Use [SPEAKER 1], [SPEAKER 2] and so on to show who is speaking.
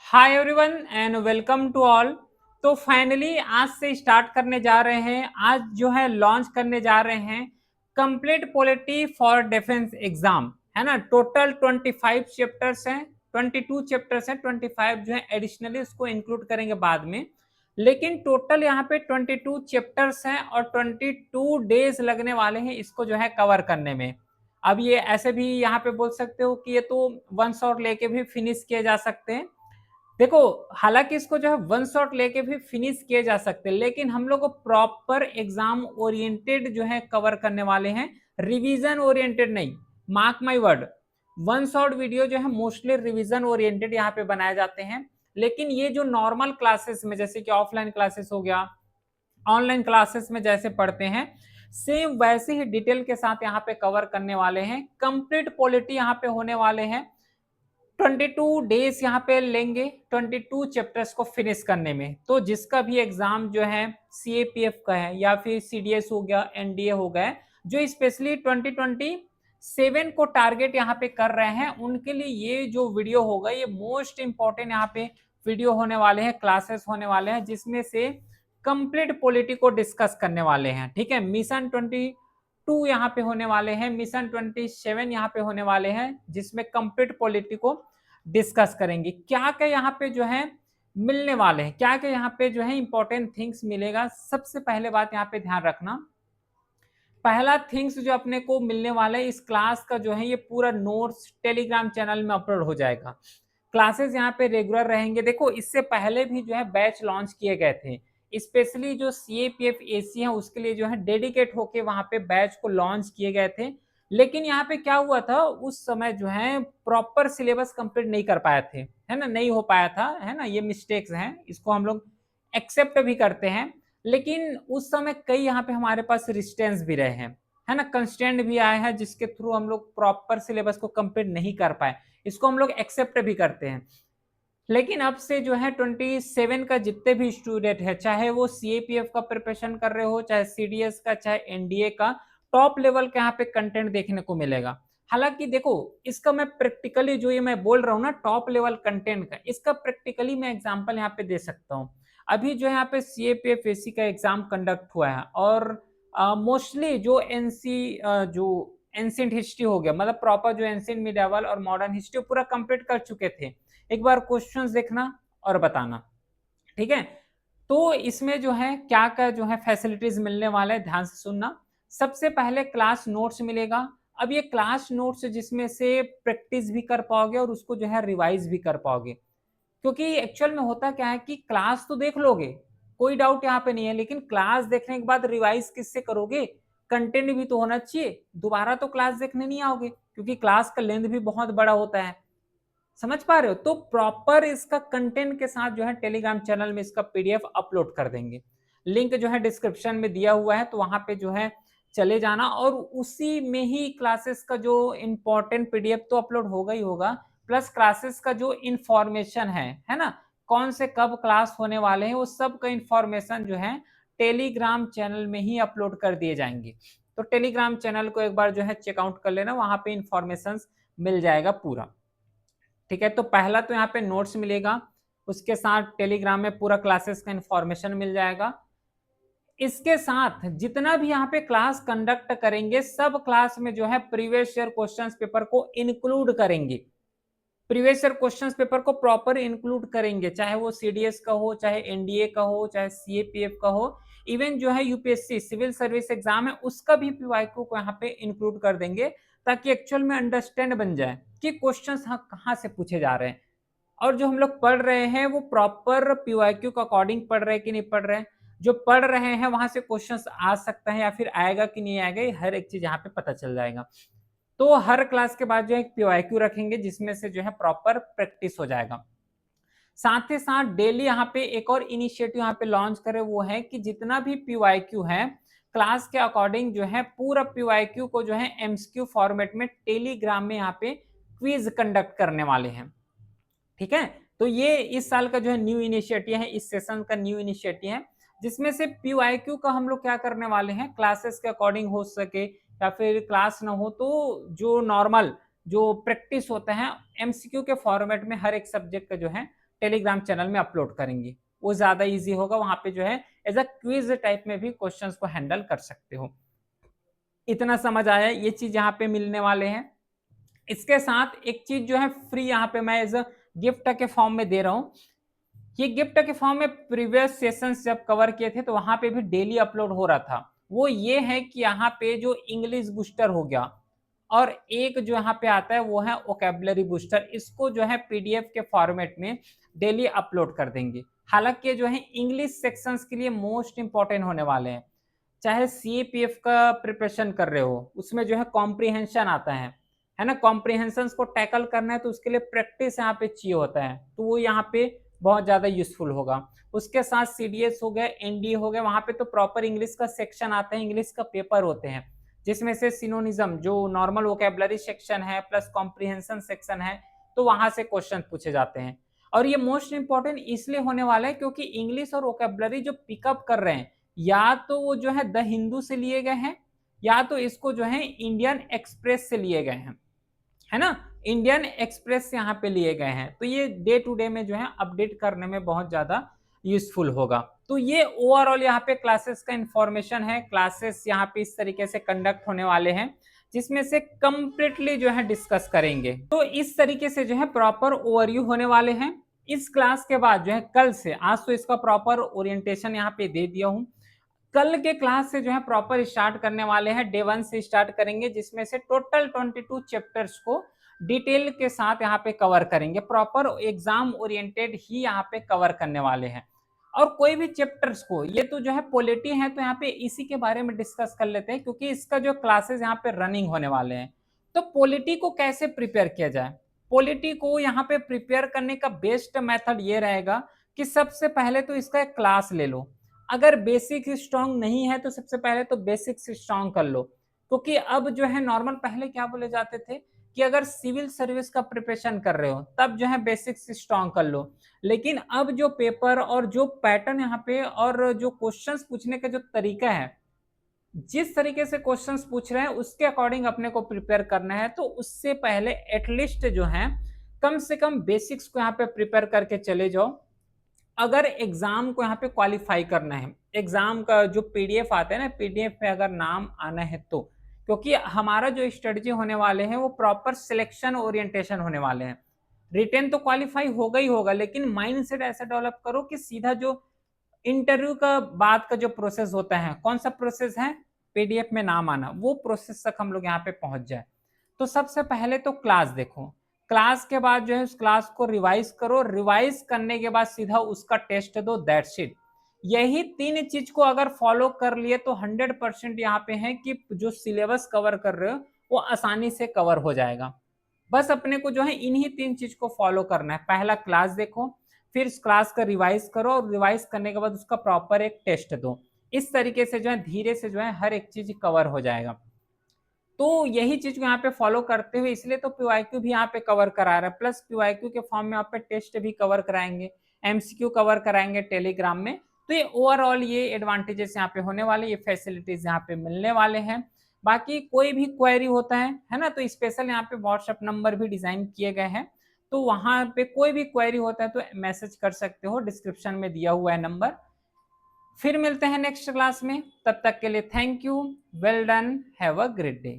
[SPEAKER 1] Hi everyone and welcome to all. तो finally आज से स्टार्ट करने जा रहे हैं, आज जो है लॉन्च करने जा रहे हैं complete polity for defence exam, है ना। टोटल 25 चैप्टर्स हैं, 22 चैप्टर्स हैं, 25 जो है एडिशनली उसको इंक्लूड करेंगे बाद में। लेकिन टोटल यहाँ पे 22 चैप्टर्स हैं और 22 डेज लगने वाले हैं इसको जो है कवर करने में। अब ये ऐसे भी यहाँ पे बोल सकते हो कि ये तो वन शॉट लेके भी फिनिश किए जा सकते हैं। देखो, हालांकि इसको जो है वन शॉट लेके भी फिनिश किए जा सकते हैं, लेकिन हम लोग को प्रॉपर एग्जाम ओरिएंटेड जो है कवर करने वाले हैं, रिवीजन ओरिएंटेड नहीं। Mark my word, one shot video जो है मोस्टली रिवीजन ओरिएंटेड यहाँ पे बनाए जाते हैं। लेकिन ये जो नॉर्मल क्लासेस में, जैसे कि ऑफलाइन क्लासेस हो गया, ऑनलाइन क्लासेस में जैसे पढ़ते हैं, सेम वैसे ही डिटेल के साथ यहाँ पे कवर करने वाले हैं। कंप्लीट पॉलिटी यहाँ पे होने वाले हैं। 22 डेज यहाँ पे लेंगे 22 चैप्टर्स को फिनिश करने में। तो जिसका भी एग्जाम जो है सीएपीएफ का है या फिर सीडीएस हो गया, एनडीए हो गया, जो स्पेशली 2027 को टारगेट यहाँ पे कर रहे हैं, उनके लिए ये जो वीडियो होगा ये मोस्ट इंपॉर्टेंट यहाँ पे वीडियो होने वाले हैं, क्लासेस होने वाले हैं, जिसमें से कंप्लीट पॉलिटी को डिस्कस करने वाले हैं। ठीक है, मिशन 22 यहाँ पे होने वाले हैं, मिशन 27 यहाँ पे होने वाले हैं, जिसमें कंप्लीट पॉलिटी को डिस्कस करेंगे। क्या क्या यहाँ पे जो है मिलने वाले हैं, क्या क्या यहाँ पे जो है इंपॉर्टेंट थिंग्स मिलेगा। सबसे पहले बात यहाँ पे ध्यान रखना, पहला थिंग्स जो अपने को मिलने वाला है, इस क्लास का जो है ये पूरा नोट्स टेलीग्राम चैनल में अपलोड हो जाएगा। क्लासेस यहाँ पे रेगुलर रहेंगे। देखो, इससे पहले भी जो है बैच लॉन्च किए गए थे, स्पेशली जो सीएपीएफ एसी है उसके लिए जो है डेडिकेट होके वहां पे बैच को लॉन्च किए गए थे। लेकिन यहाँ पे क्या हुआ था, उस समय जो है प्रॉपर सिलेबस कंप्लीट नहीं कर पाए थे, है ना, नहीं हो पाया था, है ना। ये मिस्टेक्स हैं, इसको हम लोग एक्सेप्ट भी करते हैं। लेकिन उस समय कई यहाँ पे हमारे पास रिस्टेंस भी रहे हैं, है ना, कंस्टेंट भी आए हैं, जिसके थ्रू हम लोग प्रॉपर सिलेबस को कंप्लीट नहीं कर पाए। इसको हम लोग एक्सेप्ट भी करते हैं। लेकिन अब से जो है 27 का जितने भी स्टूडेंट है, चाहे वो सीएपीएफ का प्रिपरेशन कर रहे हो, चाहे सीडीएस का, चाहे एनडीए का, टॉप लेवल का यहाँ पे कंटेंट देखने को मिलेगा। हालांकि देखो, इसका मैं प्रैक्टिकली जो ये मैं बोल रहा हूँ ना टॉप लेवल कंटेंट का, इसका प्रैक्टिकली मैं एग्जांपल यहाँ पे दे सकता हूँ। अभी जो यहाँ पे सीएपीएफ एसी का एग्जाम कंडक्ट हुआ है, और मोस्टली जो जो एंशिएंट हिस्ट्री हो गया, मतलब प्रॉपर जो एंशिएंट मिडिवल और मॉडर्न हिस्ट्री पूरा कंप्लीट कर चुके थे। एक बार क्वेश्चंस देखना और बताना, ठीक है। तो इसमें जो है क्या क्या जो है फैसिलिटीज मिलने वाला है, ध्यान से सुनना। सबसे पहले क्लास नोट्स मिलेगा। अब ये क्लास नोट्स जिसमें से प्रैक्टिस भी कर पाओगे और उसको जो है रिवाइज भी कर पाओगे। क्योंकि एक्चुअल में होता क्या है कि क्लास तो देख लोगे, कोई डाउट यहाँ पे नहीं है, लेकिन क्लास देखने के बाद रिवाइज किससे करोगे, कंटेंट भी तो होना चाहिए। दोबारा तो क्लास देखने नहीं आओगे, क्योंकि क्लास का लेंथ भी बहुत बड़ा होता है। समझ पा रहे हो। तो प्रॉपर इसका कंटेंट के साथ जो है टेलीग्राम चैनल में इसका पीडीएफ अपलोड कर देंगे। लिंक जो है डिस्क्रिप्शन में दिया हुआ है, तो वहां पे जो है चले जाना, और उसी में ही क्लासेस का जो इंपॉर्टेंट पीडीएफ तो अपलोड होगा ही होगा, प्लस क्लासेस का जो इंफॉर्मेशन है ना, कौन से कब क्लास होने वाले हैं, वो सब का इंफॉर्मेशन जो है टेलीग्राम चैनल में ही अपलोड कर दिए जाएंगे। तो टेलीग्राम चैनल को एक बार जो है चेकआउट कर लेना, वहां पे इंफॉर्मेशन मिल जाएगा पूरा। ठीक है, तो पहला तो यहाँ पे नोट्स मिलेगा, उसके साथ टेलीग्राम में पूरा क्लासेस का इंफॉर्मेशन मिल जाएगा। इसके साथ जितना भी यहाँ पे क्लास कंडक्ट करेंगे, सब क्लास में जो है प्रीवियस ईयर क्वेश्चंस पेपर को इंक्लूड करेंगे। प्रीवियस ईयर क्वेश्चंस पेपर को प्रॉपर इंक्लूड करेंगे, चाहे वो सीडीएस का हो, चाहे एनडीए का हो, चाहे सीएपीएफ का हो, इवन जो है यूपीएससी सिविल सर्विस एग्जाम है उसका भी पीवाईक्यू को यहाँ पे इंक्लूड कर देंगे, ताकि एक्चुअल में अंडरस्टैंड बन जाए कि क्वेश्चंस कहाँ से पूछे जा रहे हैं, और जो हम लोग पढ़ रहे हैं वो प्रॉपर पीवाईक्यू के अकॉर्डिंग पढ़ रहे हैं कि नहीं पढ़ रहे हैं। जो पढ़ रहे हैं वहां से क्वेश्चंस आ सकता है या फिर आएगा कि नहीं आएगा, हर एक चीज यहाँ पे पता चल जाएगा। तो हर क्लास के बाद जो है एक पीवाईक्यू रखेंगे, जिसमें से जो है प्रॉपर प्रैक्टिस हो जाएगा। साथ ही साथ डेली यहाँ पे एक और इनिशिएटिव यहाँ पे लॉन्च करे, वो है कि जितना भी पीवाईक्यू है क्लास के अकॉर्डिंग जो है पूरा पीवाईक्यू को जो है एमसीक्यू फॉर्मेट में टेलीग्राम में यहाँ पे क्विज कंडक्ट करने वाले हैं। ठीक है, तो ये इस साल का जो है न्यू इनिशिएटिव है, इस सेशन का न्यू इनिशिएटिव है, जिसमें से पीवाईक्यू का हम लोग क्या करने वाले हैं, क्लासेस के अकॉर्डिंग हो सके या फिर क्लास ना हो तो जो नॉर्मल जो प्रैक्टिस होता है एमसीक्यू के फॉर्मेट में हर एक सब्जेक्ट का जो है टेलीग्राम चैनल में अपलोड करेंगे, वो ज़्यादा ईज़ी होगा। वहाँ पे जो है एज़ अ क्विज़ टाइप में भी क्वेश्चंस को हैंडल कर सकते हो। इतना समझ आया, ये चीज़ यहाँ पे मिलने वाले हैं। इसके साथ एक चीज़ जो है फ्री यहाँ पे मैं एज़ अ गिफ्ट के फॉर्म में दे रहा हूँ। ये गिफ्ट के फॉर्म में प्रीवियस सेशंस जब कवर किए थे तो वहाँ पे भी डेली अपलोड हो रहा था। वो ये है कि यहाँ पे जो इंग्लिश बूस्टर हो गया और एक जो यहाँ पे आता है वो है वोकैब्युलरी बूस्टर, इसको जो है पीडीएफ के फॉर्मेट में डेली अपलोड कर देंगे। हालाँकि जो है इंग्लिश सेक्शंस के लिए मोस्ट इम्पोर्टेंट होने वाले हैं। चाहे सीएपीएफ का प्रिपरेशन कर रहे हो, उसमें जो है कॉम्प्रिहेंशन आता है ना? कॉम्प्रिहेंशंस को टैकल करना है तो उसके लिए प्रैक्टिस यहाँ पे चाहिए होता है, तो वो यहाँ पे बहुत ज़्यादा यूज़फुल होगा। उसके साथ सीडीएस हो गया, एनडीए हो गया, वहाँ पे तो प्रॉपर इंग्लिश का सेक्शन आता है, इंग्लिश का पेपर होते हैं, जिसमें से सिनोनिज़्म जो नॉर्मल वोकैब्युलरी सेक्शन है प्लस कॉम्प्रिहेंशन सेक्शन है, तो वहाँ से क्वेश्चन पूछे जाते हैं। और ये मोस्ट इम्पोर्टेंट इसलिए होने वाला है क्योंकि इंग्लिश और वोकैब्युलरी जो पिकअप कर रहे हैं, या तो वो जो है द हिंदू से लिए गए हैं, या तो इसको जो है इंडियन एक्सप्रेस से लिए गए हैं, है ना? इंडियन एक्सप्रेस से यहाँ पे लिए गए हैं, तो ये डे टू डे में जो है अपडेट करने में बहुत ज़्यादा यूज़फुल होगा। तो ये ओवरऑल यहाँ पे क्लासेस का इन्फॉर्मेशन है। क्लासेस यहाँ पे इस तरीके से कंडक्ट होने वाले हैं, जिसमें से कंप्लीटली जो है डिस्कस करेंगे। तो इस तरीके से जो है प्रॉपर ओवरव्यू होने वाले हैं। इस क्लास के बाद जो है कल से, आज तो इसका प्रॉपर ओरिएंटेशन यहाँ पे दे दिया हूँ। कल के क्लास से जो है प्रॉपर स्टार्ट करने वाले हैं, डे 1 से स्टार्ट करेंगे, जिसमें से टोटल 22 चैप्टर्स को डिटेल के साथ यहाँ पे कवर करेंगे। प्रॉपर एग्जाम ओरिएंटेड ही यहाँ पे कवर करने वाले हैं। और कोई भी चैप्टर्स को, ये तो जो है पॉलिटी है तो यहाँ पे इसी के बारे में डिस्कस कर लेते हैं, क्योंकि इसका जो क्लासेस यहाँ पे रनिंग होने वाले हैं। तो पॉलिटी को कैसे प्रिपेयर किया जाए? पॉलिटी को यहाँ पे प्रिपेयर करने का बेस्ट मेथड ये रहेगा कि सबसे पहले तो इसका एक क्लास ले लो। अगर बेसिक स्ट्रांग नहीं है तो सबसे पहले तो बेसिक्स स्ट्रांग कर लो, क्योंकि अब जो है नॉर्मल, पहले क्या बोले जाते थे कि अगर सिविल सर्विस का प्रिपरेशन कर रहे हो तब जो है बेसिक्स स्ट्रांग कर लो, लेकिन अब जो पेपर और जो पैटर्न यहाँ पे और जो क्वेश्चंस पूछने का जो तरीका है, जिस तरीके से क्वेश्चंस पूछ रहे हैं उसके अकॉर्डिंग अपने को प्रिपेयर करना है। तो उससे पहले एटलीस्ट जो है कम से कम बेसिक्स को यहाँ पे प्रिपेयर करके चले जाओ। अगर एग्जाम को यहाँ पे क्वालिफाई करना है, एग्जाम का जो पीडीएफ आता है ना, पीडीएफ में अगर नाम आना है तो, क्योंकि हमारा जो स्ट्रेटजी होने वाले हैं वो प्रॉपर सिलेक्शन ओरिएंटेशन होने वाले हैं। रिटेन तो क्वालिफाई होगा ही होगा, लेकिन माइंडसेट ऐसा डेवलप करो कि सीधा जो इंटरव्यू का बाद का जो प्रोसेस होता है, कौन सा प्रोसेस है? पीडीएफ में नाम आना, वो प्रोसेस तक हम लोग यहाँ पे पहुंच जाए। तो सबसे पहले तो क्लास देखो, क्लास के बाद जो है उस क्लास को रिवाइज करो, रिवाइज करने के बाद सीधा उसका टेस्ट दो, दैट्स इट। यही 3 चीज को अगर फॉलो कर लिए तो 100% यहाँ पे है कि जो सिलेबस कवर कर रहे हो वो आसानी से कवर हो जाएगा। बस अपने को जो है इन्हीं 3 चीज को फॉलो करना है। पहला क्लास देखो, फिर उस क्लास का रिवाइज करो और रिवाइज करने के बाद उसका प्रॉपर एक टेस्ट दो। इस तरीके से जो है धीरे से जो है हर एक चीज कवर हो जाएगा। तो यही चीज को यहाँ पे फॉलो करते हुए इसलिए तो पीवाईक्यू भी यहाँ पे कवर करा रहा है, प्लस पीवाईक्यू के फॉर्म में आप पे टेस्ट भी कवर कराएंगे, एमसीक्यू कवर कराएंगे टेलीग्राम में। तो ये ओवरऑल ये एडवांटेजेस यहाँ पे होने वाले, ये फैसिलिटीज यहाँ पे मिलने वाले हैं। बाकी कोई भी क्वेरी होता है ना, तो स्पेशल यहाँ पे व्हाट्सएप नंबर भी डिजाइन किए गए हैं, तो वहां पे कोई भी क्वेरी होता है तो मैसेज कर सकते हो, डिस्क्रिप्शन में दिया हुआ है नंबर। फिर मिलते हैं नेक्स्ट क्लास में, तब तक के लिए thank you, well done, have a great day.